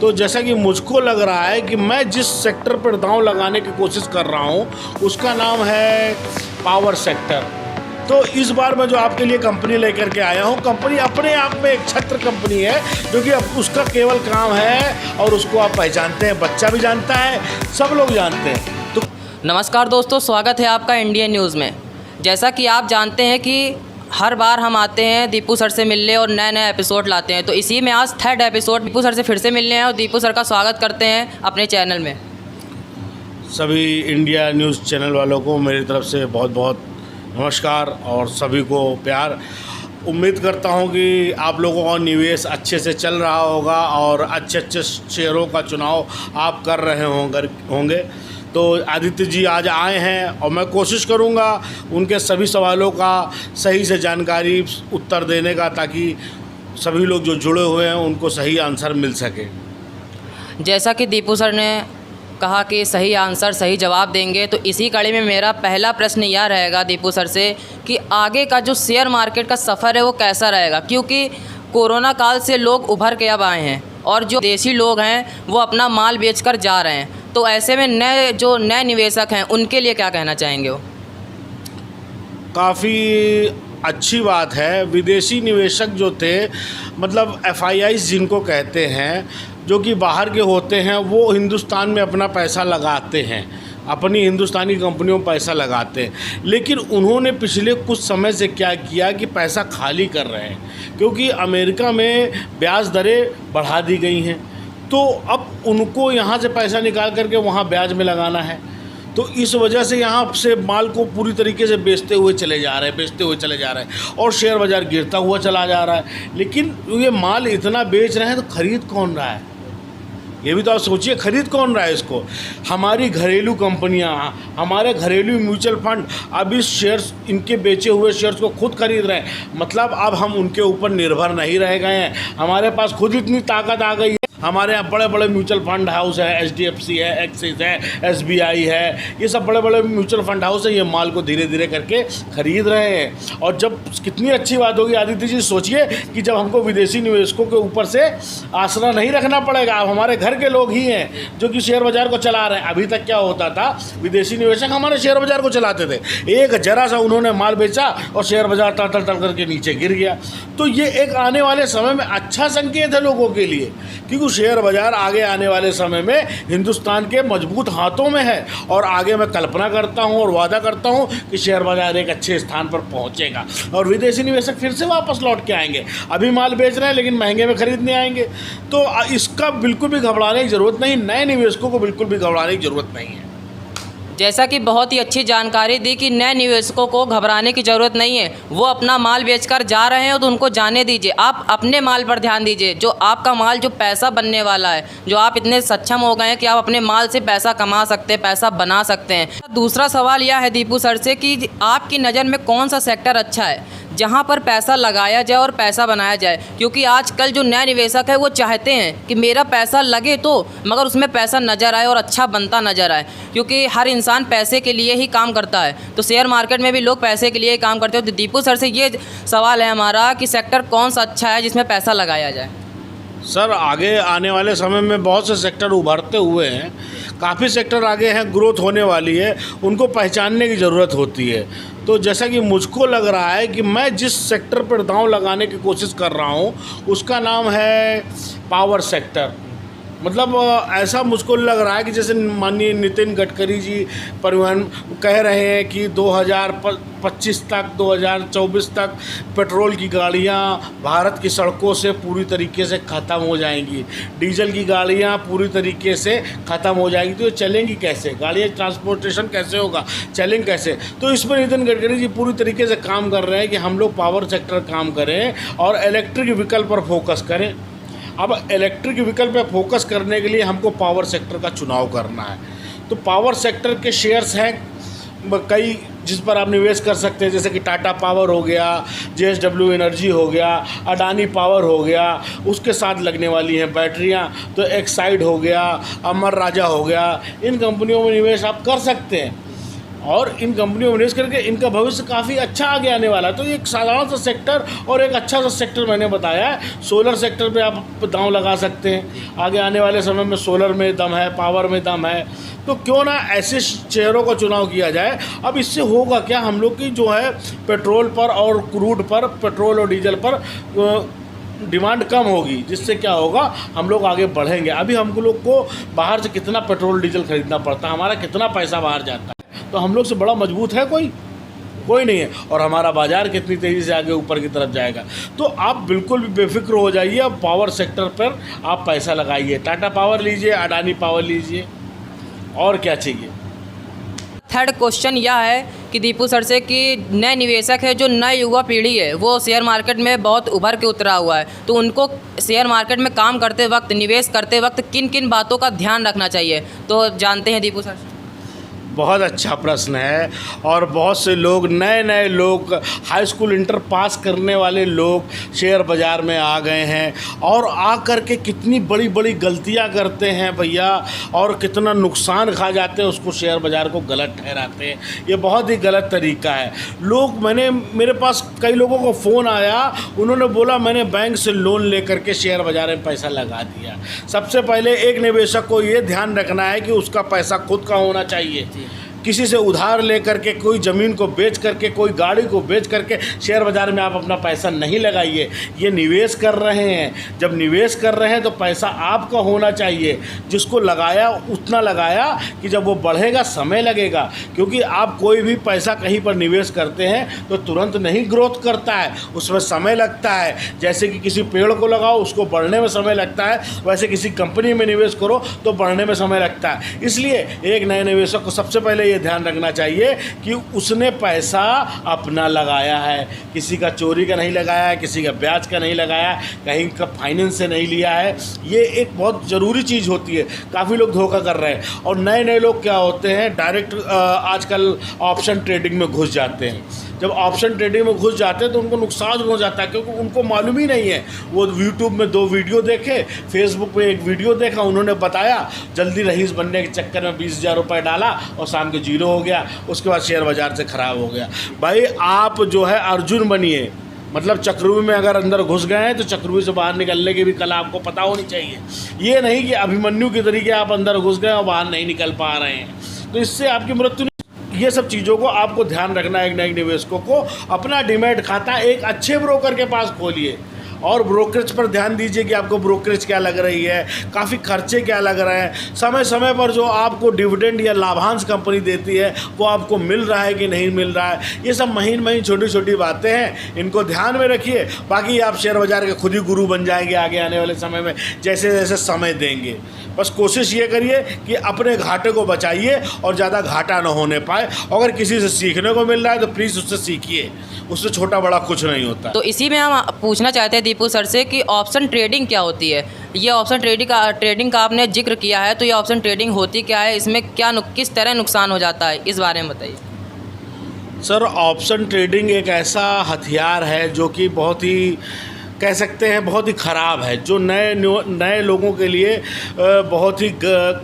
तो जैसा कि मुझको लग रहा है कि मैं जिस सेक्टर पर दांव लगाने की कोशिश कर रहा हूँ उसका नाम है पावर सेक्टर। तो इस बार मैं जो आपके लिए कंपनी लेकर के आया हूँ, कंपनी अपने आप में एक छत्र कंपनी है जो कि अब उसका केवल काम है और उसको आप पहचानते हैं, बच्चा भी जानता है, सब लोग जानते हैं। तो नमस्कार दोस्तों, स्वागत है आपका इंडियन न्यूज़ में। जैसा कि आप जानते हैं कि हर बार हम आते हैं दीपू सर से मिलने और नए नए एपिसोड लाते हैं, तो इसी में आज थर्ड एपिसोड दीपू सर से फिर से मिलने हैं और दीपू सर का स्वागत करते हैं अपने चैनल में। सभी इंडिया न्यूज़ चैनल वालों को मेरी तरफ से बहुत बहुत नमस्कार और सभी को प्यार। उम्मीद करता हूं कि आप लोगों का निवेश अच्छे से चल रहा होगा और अच्छे अच्छे शेयरों का चुनाव आप कर रहे होंगे। तो आदित्य जी आज आए हैं और मैं कोशिश करूंगा उनके सभी सवालों का सही से जानकारी उत्तर देने का, ताकि सभी लोग जो जुड़े हुए हैं उनको सही आंसर मिल सके। जैसा कि दीपू सर ने कहा कि सही आंसर सही जवाब देंगे, तो इसी कड़ी में मेरा पहला प्रश्न यह रहेगा दीपू सर से कि आगे का जो शेयर मार्केट का सफ़र है वो कैसा रहेगा, क्योंकि कोरोना काल से लोग उभर के अब आए हैं और जो देसी लोग हैं वो अपना माल बेचकर जा रहे हैं। तो ऐसे में नए निवेशक हैं उनके लिए क्या कहना चाहेंगे? वो काफ़ी अच्छी बात है। विदेशी निवेशक जो थे, मतलब FIIs जिनको कहते हैं, जो कि बाहर के होते हैं, वो हिंदुस्तान में अपना पैसा लगाते हैं, अपनी हिंदुस्तानी कंपनियों में पैसा लगाते हैं। लेकिन उन्होंने पिछले कुछ समय से क्या किया कि पैसा खाली कर रहे हैं, क्योंकि अमेरिका में ब्याज दरें बढ़ा दी गई हैं। तो अब उनको यहाँ से पैसा निकाल करके वहाँ ब्याज में लगाना है, तो इस वजह से यहाँ से माल को पूरी तरीके से बेचते हुए चले जा रहे हैं और शेयर बाज़ार गिरता हुआ चला जा रहा है। लेकिन ये माल इतना बेच रहे हैं तो ख़रीद कौन रहा है? ये भी तो आप सोचिए, खरीद कौन रहा है इसको? हमारी घरेलू कंपनियां, हमारे घरेलू म्यूचुअल फंड अब इस शेयर्स, इनके बेचे हुए शेयर्स को खुद खरीद रहे हैं। मतलब अब हम उनके ऊपर निर्भर नहीं रह गए हैं, हमारे पास खुद इतनी ताकत आ गई है। हमारे यहाँ बड़े बड़े म्यूचुअल फंड हाउस है, HDFC है, एक्सिस है, SBI है, ये सब बड़े बड़े म्यूचुअल फंड हाउस है, ये माल को धीरे धीरे करके खरीद रहे हैं। और जब कितनी अच्छी बात होगी आदित्य जी, सोचिए कि जब हमको विदेशी निवेशकों के ऊपर से आसरा नहीं रखना पड़ेगा, अब हमारे घर के लोग ही हैं जो कि शेयर बाज़ार को चला रहे हैं। अभी तक क्या होता था, विदेशी निवेशक हमारे शेयर बाज़ार को चलाते थे, एक जरा सा उन्होंने माल बेचा और शेयर बाज़ार तल तल करके नीचे गिर गया। तो ये एक आने वाले समय में अच्छा संकेत है लोगों के लिए, क्योंकि शेयर बाज़ार आगे आने वाले समय में हिंदुस्तान के मजबूत हाथों में है। और आगे मैं कल्पना करता हूं और वादा करता हूं कि शेयर बाज़ार एक अच्छे स्थान पर पहुंचेगा और विदेशी निवेशक फिर से वापस लौट के आएंगे। अभी माल बेच रहे हैं लेकिन महंगे में खरीदने आएंगे। तो इसका बिल्कुल भी घबराने की ज़रूरत नहीं, नए निवेशकों को बिल्कुल भी घबराने की ज़रूरत नहीं है। जैसा कि बहुत ही अच्छी जानकारी दी कि नए निवेशकों को घबराने की ज़रूरत नहीं है, वो अपना माल बेचकर जा रहे हैं तो उनको जाने दीजिए। आप अपने माल पर ध्यान दीजिए, जो आपका माल जो पैसा बनने वाला है, जो आप इतने सक्षम हो गए हैं कि आप अपने माल से पैसा कमा सकते हैं, पैसा बना सकते हैं। दूसरा सवाल यह है दीपू सर से कि आपकी नज़र में कौन सा सेक्टर अच्छा है जहाँ पर पैसा लगाया जाए और पैसा बनाया जाए? क्योंकि आजकल जो नए निवेशक है वो चाहते हैं कि मेरा पैसा लगे तो मगर उसमें पैसा नज़र आए और अच्छा बनता नज़र आए, क्योंकि हर इंसान पैसे के लिए ही काम करता है। तो शेयर मार्केट में भी लोग पैसे के लिए ही काम करते हैं। तो दीपू सर से ये सवाल है हमारा कि सेक्टर कौन सा अच्छा है जिसमें पैसा लगाया जाए? सर, आगे आने वाले समय में बहुत से सेक्टर उभरते हुए हैं, काफ़ी सेक्टर आगे हैं, ग्रोथ होने वाली है, उनको पहचानने की ज़रूरत होती है। तो जैसा कि मुझको लग रहा है कि मैं जिस सेक्टर पर दांव लगाने की कोशिश कर रहा हूँ उसका नाम है पावर सेक्टर। मतलब ऐसा मुझको लग रहा है कि जैसे माननीय नितिन गडकरी जी परिवहन कह रहे हैं कि 2025 तक, 2024 तक पेट्रोल की गाड़ियां भारत की सड़कों से पूरी तरीके से ख़त्म हो जाएंगी, डीजल की गाड़ियां पूरी तरीके से ख़त्म हो जाएंगी। तो ये चलेंगी कैसे? गाड़ियाँ, ट्रांसपोर्टेशन कैसे होगा, चलेंगे कैसे? तो इस पर नितिन गडकरी जी पूरी तरीके से काम कर रहे हैं कि हम लोग पावर सेक्टर काम करें और इलेक्ट्रिक व्हीकल पर फोकस करें। अब इलेक्ट्रिक व्हीकल पे फोकस करने के लिए हमको पावर सेक्टर का चुनाव करना है। तो पावर सेक्टर के शेयर्स हैं कई जिस पर आप निवेश कर सकते हैं, जैसे कि टाटा पावर हो गया, JSW एनर्जी हो गया, अडानी पावर हो गया, उसके साथ लगने वाली हैं बैटरियां, तो एक्साइड हो गया, अमर राजा हो गया, इन कंपनियों में निवेश आप कर सकते हैं। और इन कंपनियों में निवेश करके इनका भविष्य काफ़ी अच्छा आगे आने वाला है। तो ये एक साधारण सा सेक्टर और एक अच्छा सा सेक्टर मैंने बताया है। सोलर सेक्टर पे आप दांव लगा सकते हैं, आगे आने वाले समय में सोलर में दम है, पावर में दम है, तो क्यों ना ऐसे शेयरों का चुनाव किया जाए। अब इससे होगा क्या, हम लोग की जो है पेट्रोल पर और क्रूड पर, पेट्रोल और डीजल पर डिमांड कम होगी, जिससे क्या होगा, हम लोग आगे बढ़ेंगे। अभी हम लोग को बाहर से कितना पेट्रोल डीजल खरीदना पड़ता है, हमारा कितना पैसा बाहर जाता है, तो हम लोग से बड़ा मजबूत है कोई नहीं है, और हमारा बाज़ार कितनी तेज़ी से आगे ऊपर की तरफ जाएगा। तो आप बिल्कुल भी बेफिक्र हो जाइए, अब पावर सेक्टर पर आप पैसा लगाइए, टाटा पावर लीजिए, अडानी पावर लीजिए, और क्या चाहिए। थर्ड क्वेश्चन यह है कि दीपू सर से कि नए निवेशक है, जो नए युवा पीढ़ी है, वो शेयर मार्केट में बहुत उभर के उतरा हुआ है, तो उनको शेयर मार्केट में काम करते वक्त, निवेश करते वक्त किन किन बातों का ध्यान रखना चाहिए, तो जानते हैं दीपू सर। बहुत अच्छा प्रश्न है, और बहुत से लोग, नए लोग, हाई स्कूल इंटर पास करने वाले लोग शेयर बाज़ार में आ गए हैं, और आ कर के कितनी बड़ी बड़ी गलतियां करते हैं भैया, और कितना नुकसान खा जाते हैं, उसको शेयर बाज़ार को गलत ठहराते हैं। ये बहुत ही गलत तरीका है। मेरे पास कई लोगों को फ़ोन आया, उन्होंने बोला मैंने बैंक से लोन लेकर के शेयर बाज़ार में पैसा लगा दिया। सबसे पहले एक निवेशक को ये ध्यान रखना है कि उसका पैसा खुद का होना चाहिए। किसी से उधार लेकर के, कोई ज़मीन को बेच करके, कोई गाड़ी को बेच करके शेयर बाज़ार में आप अपना पैसा नहीं लगाइए। ये निवेश कर रहे हैं, जब निवेश कर रहे हैं तो पैसा आपका होना चाहिए। जिसको लगाया उतना लगाया कि जब वो बढ़ेगा समय लगेगा, क्योंकि आप कोई भी पैसा कहीं पर निवेश करते हैं तो तुरंत नहीं ग्रोथ करता है, उसमें समय लगता है। जैसे कि किसी पेड़ को लगाओ, उसको बढ़ने में समय लगता है, वैसे किसी कंपनी में निवेश करो तो बढ़ने में समय लगता है। इसलिए एक नए निवेशक को सबसे पहले ये ध्यान रखना चाहिए कि उसने पैसा अपना लगाया है, किसी का चोरी का नहीं लगाया है, किसी का ब्याज का नहीं लगाया, कहीं का फाइनेंस से नहीं लिया है। ये एक बहुत ज़रूरी चीज़ होती है। काफ़ी लोग धोखा कर रहे हैं, और नए लोग क्या होते हैं, डायरेक्ट आजकल ऑप्शन ट्रेडिंग में घुस जाते हैं। जब ऑप्शन ट्रेडिंग में घुस जाते हैं तो उनको नुकसान हो जाता है, क्योंकि उनको मालूम ही नहीं है। वो यूट्यूब में 2 वीडियो देखे, फेसबुक पे एक वीडियो देखा, उन्होंने बताया, जल्दी रईस बनने के चक्कर में 20,000 रुपये डाला और शाम के 0 हो गया, उसके बाद शेयर बाज़ार से ख़राब हो गया। भाई आप जो है अर्जुन बनिए, मतलब चक्रव्यूह में अगर अंदर घुस गए हैं तो चक्रव्यूह से बाहर निकलने की भी कला आपको पता होनी चाहिए। ये नहीं कि अभिमन्यु के तरीके आप अंदर घुस गए और बाहर नहीं निकल पा रहे हैं, तो इससे आपकी मृत्यु। ये सब चीज़ों को आपको ध्यान रखना है। एक नए निवेशकों को अपना डीमैट खाता एक अच्छे ब्रोकर के पास खोलिए, और ब्रोकरेज पर ध्यान दीजिए कि आपको ब्रोकरेज क्या लग रही है, काफ़ी खर्चे क्या लग रहे हैं, समय समय पर जो आपको डिविडेंड या लाभांश कंपनी देती है वो आपको मिल रहा है कि नहीं मिल रहा है। ये सब महीन छोटी छोटी बातें हैं, इनको ध्यान में रखिए। बाकी आप शेयर बाज़ार के खुद ही गुरु बन जाएंगे आगे आने वाले समय में, जैसे जैसे समय देंगे। बस कोशिश ये करिए कि अपने घाटे को बचाइए और ज़्यादा घाटा ना होने पाए। अगर किसी से सीखने को मिल रहा है तो प्लीज़ उससे सीखिए, उससे छोटा बड़ा कुछ नहीं होता। तो इसी में हम पूछना चाहते हैं दीपू सर से कि ऑप्शन ट्रेडिंग क्या होती है। ये ऑप्शन ट्रेडिंग का आपने जिक्र किया है, तो ये ऑप्शन ट्रेडिंग होती क्या है, इसमें क्या किस तरह नुकसान हो जाता है, इस बारे में बताइए। सर, ऑप्शन ट्रेडिंग एक ऐसा हथियार है जो कि बहुत ही, कह सकते हैं, बहुत ही ख़राब है, जो नए लोगों के लिए बहुत ही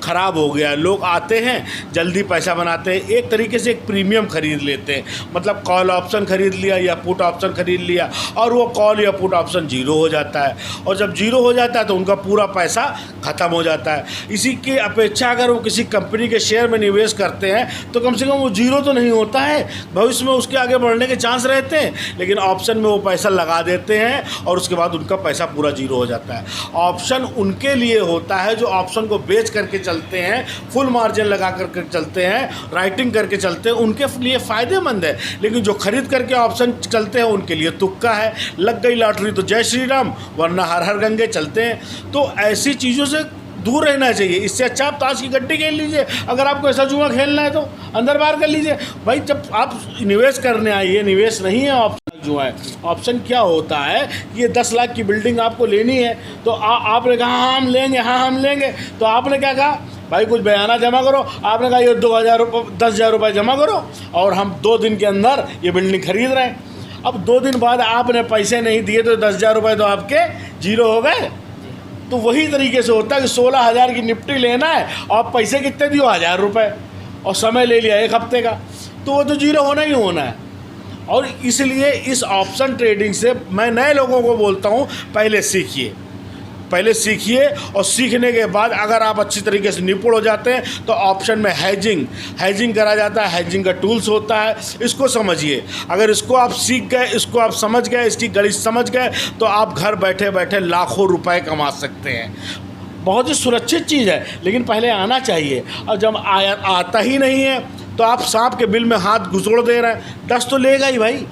ख़राब हो गया। लोग आते हैं, जल्दी पैसा बनाते हैं, एक तरीके से एक प्रीमियम ख़रीद लेते हैं, मतलब कॉल ऑप्शन ख़रीद लिया या पुट ऑप्शन ख़रीद लिया, और वो कॉल या पुट ऑप्शन 0 हो जाता है, और जब 0 हो जाता है तो उनका पूरा पैसा ख़त्म हो जाता है। इसी की अपेक्षा अगर वो किसी कंपनी के शेयर में निवेश करते हैं तो कम से कम वो 0 तो नहीं होता है, भविष्य में उसके आगे बढ़ने के चांस रहते हैं। लेकिन ऑप्शन में वो पैसा लगा देते हैं और उसके बाद उनका पैसा पूरा 0 हो जाता है। ऑप्शन उनके लिए होता है जो ऑप्शन को बेच करके चलते हैं, फुल मार्जिन लगा करके चलते हैं, राइटिंग करके चलते हैं, उनके लिए फ़ायदेमंद है। लेकिन जो खरीद करके ऑप्शन चलते हैं उनके लिए तुक्का है, लग गई लॉटरी तो जय श्री राम, वरना हर हर गंगे चलते हैं। तो ऐसी चीज़ों से दूर रहना चाहिए। इससे अच्छा आप ताश की गड्डी खेल लीजिए। अगर आपको ऐसा जुआ खेलना है तो अंदर बाहर कर लीजिए। भाई जब आप निवेश करने आइए, निवेश नहीं है ऑप्शन जुआ है। ऑप्शन क्या होता है, ये 10 लाख की बिल्डिंग आपको लेनी है तो आपने कहा हाँ हम लेंगे, हाँ हम लेंगे, तो आपने क्या कहा, भाई कुछ बयाना जमा करो। आपने कहा ये 2,000 रुपये 10,000 रुपये जमा करो और हम 2 दिन के अंदर ये बिल्डिंग खरीद रहे हैं। अब 2 दिन बाद आपने पैसे नहीं दिए तो 10,000 रुपये तो आपके 0 हो गए। तो वही तरीके से होता है कि 16,000 की निफ्टी लेना है और पैसे कितने दियो, 1,000 रुपये, और समय ले लिया 1 हफ्ते का। तो वो तो जीरो होना ही होना है। और इसलिए इस ऑप्शन ट्रेडिंग से मैं नए लोगों को बोलता हूँ, पहले सीखिए और सीखने के बाद अगर आप अच्छी तरीके से निपुण हो जाते हैं तो ऑप्शन में हैजिंग करा जाता है, हैजिंग का टूल्स होता है, इसको समझिए। अगर इसको आप सीख गए, इसको आप समझ गए, इसकी गणित समझ गए, तो आप घर बैठे बैठे लाखों रुपए कमा सकते हैं। बहुत ही सुरक्षित चीज़ है, लेकिन पहले आना चाहिए। और जब आता ही नहीं है तो आप सांप के बिल में हाथ घुसोड़ दे रहे हैं, डस तो लेगा ही भाई।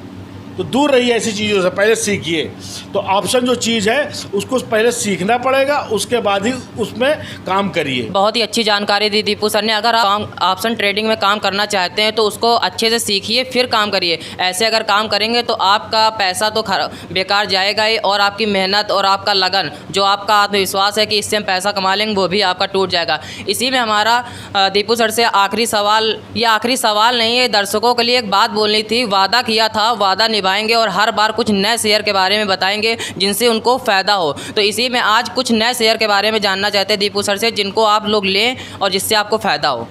तो दूर रहिए ऐसी चीज़ों से, पहले सीखिए। तो ऑप्शन जो चीज़ है उसको पहले सीखना पड़ेगा, उसके बाद ही उसमें काम करिए। बहुत ही अच्छी जानकारी दी दीपू सर ने। अगर आप ऑप्शन ट्रेडिंग में काम करना चाहते हैं तो उसको अच्छे से सीखिए, फिर काम करिए। ऐसे अगर काम करेंगे तो आपका पैसा तो बेकार जाएगा ही, और आपकी मेहनत और आपका लगन, जो आपका आत्मविश्वास है कि इससे हम पैसा कमा लेंगे, वो भी आपका टूट जाएगा। इसी में हमारा दीपू सर से आखिरी सवाल, या आखिरी सवाल नहीं है, दर्शकों के लिए एक बात बोलनी थी। वादा किया था, वादा निभाएंगे और हर बार कुछ नए शेयर के बारे में बताएंगे जिनसे उनको फ़ायदा हो। तो इसी में आज कुछ नए शेयर के बारे में जानना चाहते हैं दीपू सर से, जिनको आप लोग लें और जिससे आपको फ़ायदा हो।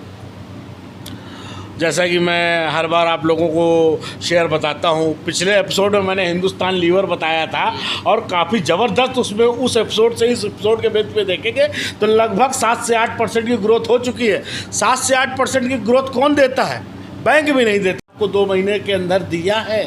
जैसा कि मैं हर बार आप लोगों को शेयर बताता हूँ, पिछले एपिसोड में मैंने हिंदुस्तान लीवर बताया था और काफ़ी ज़बरदस्त उसमें उस एपिसोड से इस एपिसोड के बेस पे देखेंगे तो लगभग 7 से 8% की ग्रोथ हो चुकी है। 7 से 8% की ग्रोथ कौन देता है? बैंक भी नहीं देता। आपको 2 महीने के अंदर दिया है,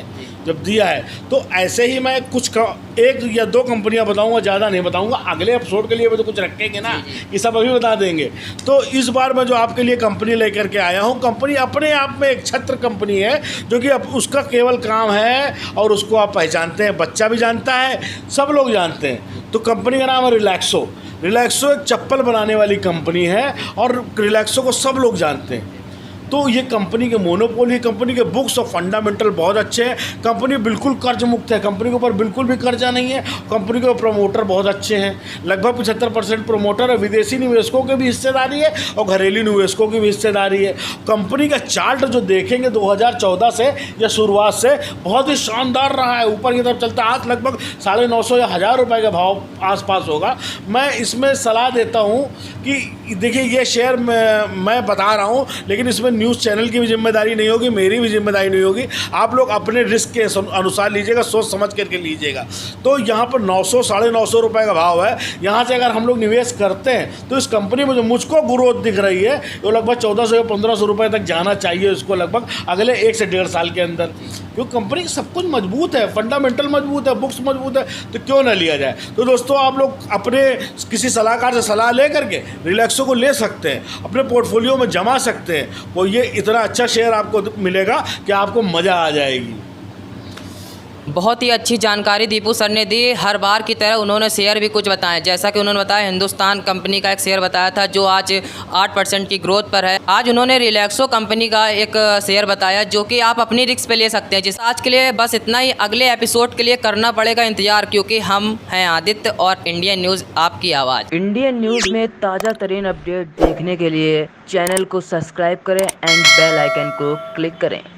जब दिया है तो ऐसे ही मैं कुछ 1 या 2 कंपनियां बताऊंगा, ज़्यादा नहीं बताऊंगा। अगले एपिसोड के लिए भी तो कुछ रखेंगे ना, ये सब अभी बता देंगे। तो इस बार मैं जो आपके लिए कंपनी लेकर के आया हूँ, कंपनी अपने आप में एक छत्र कंपनी है, जो कि अब उसका केवल काम है और उसको आप पहचानते हैं, बच्चा भी जानता है, सब लोग जानते हैं। तो कंपनी का नाम है रिलैक्सो। रिलैक्सो एक चप्पल बनाने वाली कंपनी है और रिलैक्सो को सब लोग जानते हैं। तो ये कंपनी के मोनोपोली, कंपनी के बुक्स और फंडामेंटल बहुत अच्छे हैं। कंपनी बिल्कुल कर्ज मुक्त है, कंपनी के ऊपर बिल्कुल भी कर्जा नहीं है। कंपनी के प्रमोटर बहुत अच्छे हैं, लगभग 75% प्रमोटर है। विदेशी निवेशकों की भी हिस्सेदारी है और घरेलू निवेशकों की भी हिस्सेदारी है। कंपनी का चार्ट जो देखेंगे 2014 से या शुरुआत से बहुत ही शानदार रहा है, ऊपर की तरफ चलता है। आज लगभग 950 या 1000 रुपये का भाव आसपास होगा। मैं इसमें सलाह देता हूँ कि देखिए, ये शेयर मैं बता रहा हूँ, लेकिन इसमें न्यूज़ चैनल की भी जिम्मेदारी नहीं होगी, मेरी भी जिम्मेदारी नहीं होगी। आप लोग अपने रिस्क के अनुसार लीजिएगा, सोच समझ करके लीजिएगा। तो यहाँ पर 900 साढ़े 900 रुपये का भाव है। यहाँ से अगर हम लोग निवेश करते हैं तो इस कंपनी में जो मुझको ग्रोथ दिख रही है वो लगभग 1400 या 1500 रुपये तक जाना चाहिए इसको, लगभग अगले 1 से 1.5 साल के अंदर। क्योंकि कंपनी सब कुछ मजबूत है, फंडामेंटल मजबूत है, बुक्स मजबूत है, तो क्यों ना लिया जाए। तो दोस्तों, आप लोग अपने किसी सलाहकार से सलाह ले करके रिलैक्सो को ले सकते हैं, अपने पोर्टफोलियो में जमा सकते हैं। वो ये इतना अच्छा शेयर आपको मिलेगा कि आपको मज़ा आ जाएगी। बहुत ही अच्छी जानकारी दीपू सर ने दी। हर बार की तरह उन्होंने शेयर भी कुछ बताएं, जैसा कि उन्होंने बताया हिंदुस्तान कंपनी का एक शेयर बताया था जो आज 8% की ग्रोथ पर है। आज उन्होंने रिलैक्सो कंपनी का एक शेयर बताया जो कि आप अपनी रिस्क पे ले सकते हैं। जिस आज के लिए बस इतना ही। अगले एपिसोड के लिए करना पड़ेगा इंतजार, क्योंकि हम हैं आदित्य और इंडियन न्यूज़ आपकी आवाज़। इंडियन न्यूज़ में ताज़ा तरीन अपडेट देखने के लिए चैनल को सब्सक्राइब करें एंड बेल आइकन को क्लिक करें।